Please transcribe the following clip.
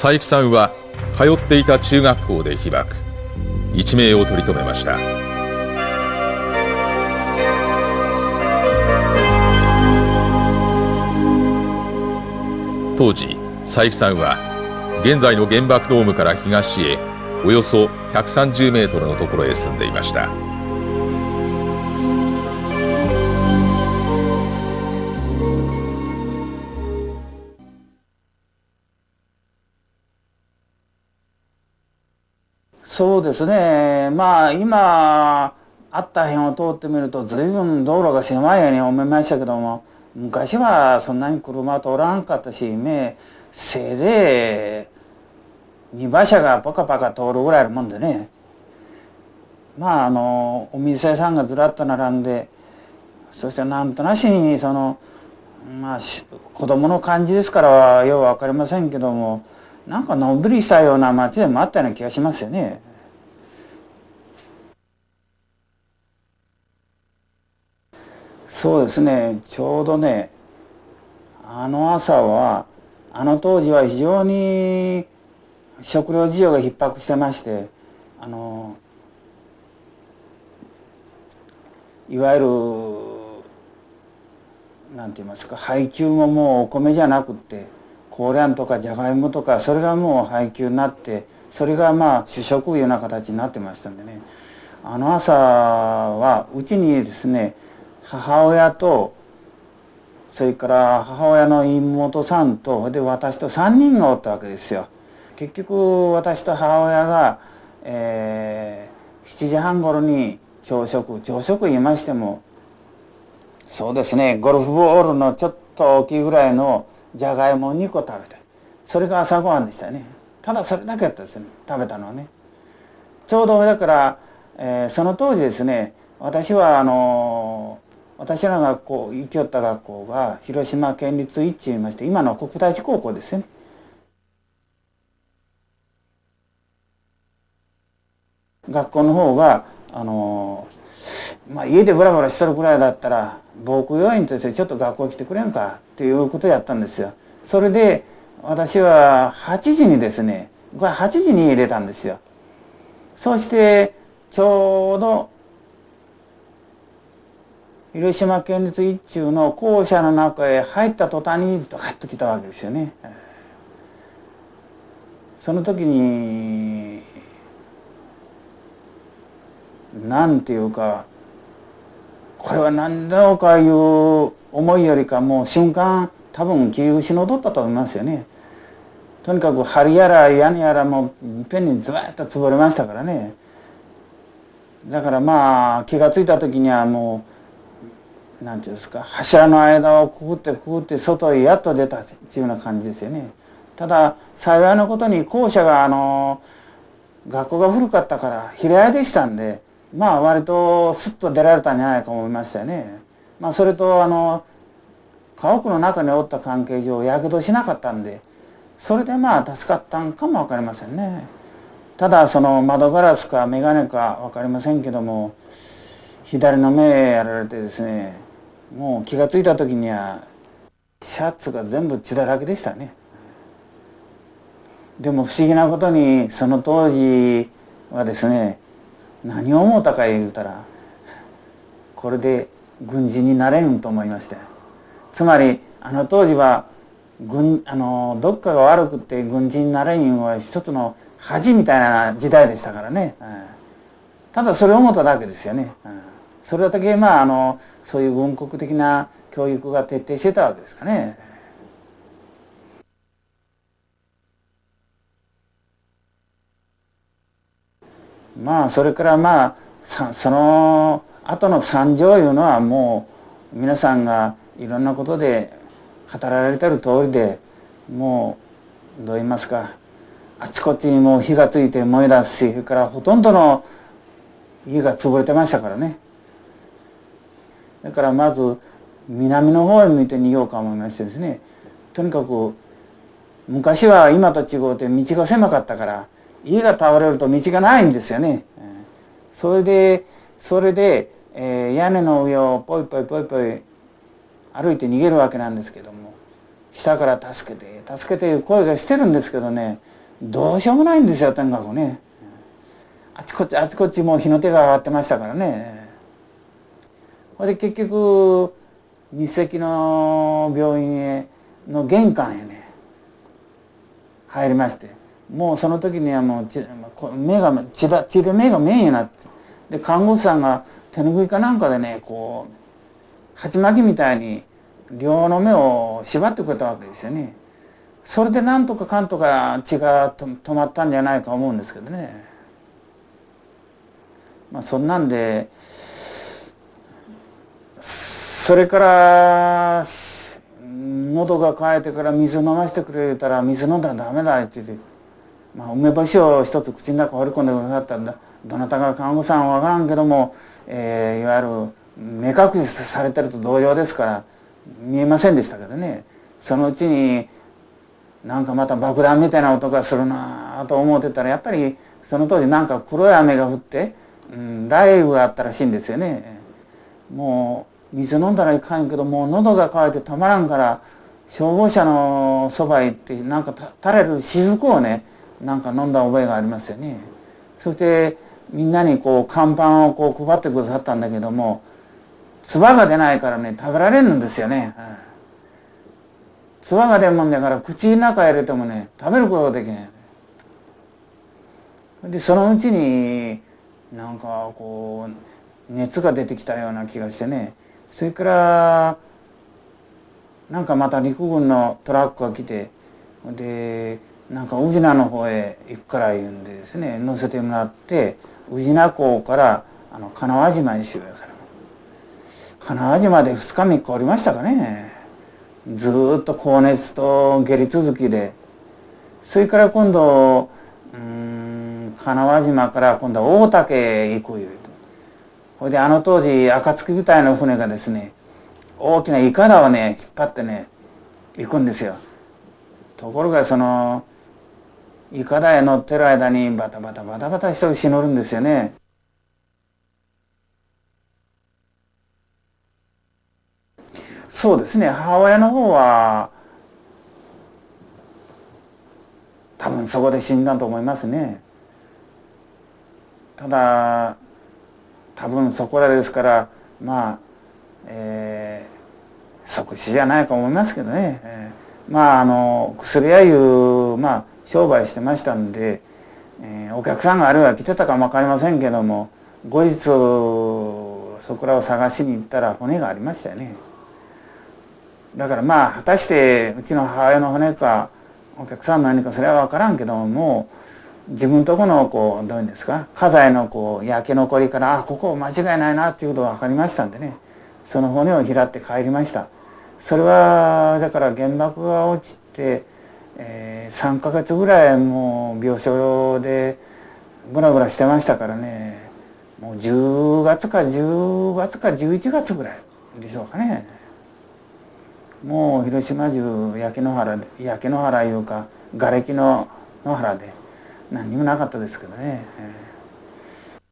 佐伯さんは通っていた中学校で被爆、一命を取り留めました。当時佐伯さんは現在の原爆ドームから東へおよそ130メートルのところへ住んでいました。そうですね、まあ今あった辺を通ってみると随分道路が狭いように思いましたけども、昔はそんなに車通らんかったし、せいぜい2馬車がパカパカ通るぐらいあるもんでね、お店屋さんがずらっと並んで、そしてなんとなしに子供の感じですからはよう分かりませんけども、なんかのんびりしたような街でもあったような気がしますよね。そうですね、ちょうどね、あの朝はあの当時は非常に食料事情が逼迫してまして、いわゆるなんて言いますか、配給ももうお米じゃなくってコーランとかじゃがいもとか、それがもう配給になって、それが主食いうような形になってましたんでね、あの朝はうちにですね、母親とそれから母親の妹さんとで私と3人がおったわけですよ。結局私と母親が、7時半頃に朝食言いましても、そうですね、ゴルフボールのちょっと大きいぐらいのじゃがいも2個食べた。それが朝ごはんでしたね。ただそれだけやったですね、食べたのはね。ちょうどだから、その当時ですね、私の学校行きよった学校が広島県立一中といいまして、今の国大寺高校ですよね。学校の方が家でブラブラしとるくらいだったら防空要員としてちょっと学校来てくれんかっていうことやったんですよ。それで私は8時にですね、8時に入れたんですよ。そしてちょうど広島県立一中の校舎の中へ入った途端にドカッと来たわけですよね。その時になんていうか、これは何だろうかいう思いよりか、もう瞬間多分気を失うとったと思いますよね。とにかく梁やら屋根やらもいっぺんにズバッと潰れましたからね。だから気がついた時にはもうなんていうんですか、柱の間をくぐって外へやっと出たっていうような感じですよね。ただ幸いなことに校舎が学校が古かったから平屋でしたんで、割とスッと出られたんじゃないかと思いましたよね。それと家屋の中におった関係上やけどしなかったんで、それで助かったんかも分かりませんね。ただその窓ガラスか眼鏡か分かりませんけども、左の目やられてですね、もう気がついた時にはシャツが全部血だらけでしたね。でも不思議なことにその当時はですね、何を思ったか言うたら、これで軍人になれんと思いました。つまりあの当時はどっかが悪くって軍人になれんいうのは一つの恥みたいな時代でしたからね。ただそれを思っただけですよね。それだけそういう軍国的な教育が徹底してたわけですかね。それからその後の惨状いうのはもう皆さんがいろんなことで語られてる通りで、もうどう言いますか、あちこちにもう火がついて燃え出すし、それからほとんどの家が潰れてましたからね。だからまず南の方へ向いて逃げようか思いましてですね、とにかく昔は今と違うて道が狭かったから家が倒れると道がないんですよね。それで屋根の上をポイポイ歩いて逃げるわけなんですけども、下から助けて助けていう声がしてるんですけどね、どうしようもないんですよ、とにかくね。あちこちあちこちもう火の手が上がってましたからね。それで結局日赤の病院への玄関へね入りまして、もうその時にはもう目が血で目が目になって、で看護師さんが手拭いかなんかでねこう鉢巻きみたいに両の目を縛ってくれたわけですよね。それでなんとかかんとか血が止まったんじゃないか思うんですけどね。まあそんなんでそれから喉が渇いてから水飲ませてくれたら水飲んだらダメだって言って、まあ、梅干しを一つ口の中放り込んでくださったんだ。どなたが看護師さんは分からんけども、いわゆる目隠しされてると同様ですから見えませんでしたけどね。そのうちになんかまた爆弾みたいな音がするなと思ってたら、やっぱりその当時なんか黒い雨が降って、雷雨があったらしいんですよね。もう水飲んだらいかんけどもう喉が渇いてたまらんから消防車のそばへ行ってなんか垂れる雫をねなんか飲んだ覚えがありますよね。そしてみんなにこう乾パンをこう配ってくださったんだけども、唾が出ないからね食べられるんですよね。唾が出るもんだから口の中入れてもね食べることができない。でそのうちになんかこう熱が出てきたような気がしてね、それからなんかまた陸軍のトラックが来て、でなんか宇品の方へ行くから言うんでですね乗せてもらって、宇品港から金輪島へ収容されます。金輪島で2日3日おりましたかね。ずっと高熱と下痢続きで、それから今度金輪島から今度は大竹へ行くいうと、それで当時暁部隊の船がですね大きなイカダをね引っ張ってね行くんですよ。ところがそのイカダへ乗ってる間にバタバタバタバタ人が死ぬんですよね。そうですね、母親の方は多分そこで死んだと思いますね。ただ多分そこらですからまあ、即死じゃないか思いますけどね。まあ薬屋いう商売してましたんで、お客さんがあるいは来てたかも分かりませんけども、後日そこらを探しに行ったら骨がありましたよね。だからまあ果たしてうちの母親の骨かお客さんの何かそれは分からんけども、自分とこのこうどういうんですか家財のこう焼け残りからここ間違いないなっていうことが分かりましたんでね、その骨を拾って帰りました。それはだから原爆が落ちて、3ヶ月ぐらいもう病床でブラブラしてましたからね、もう10月か11月ぐらいでしょうかね。もう広島中焼け野原いうか瓦礫の野原で何にもなかったですけどね。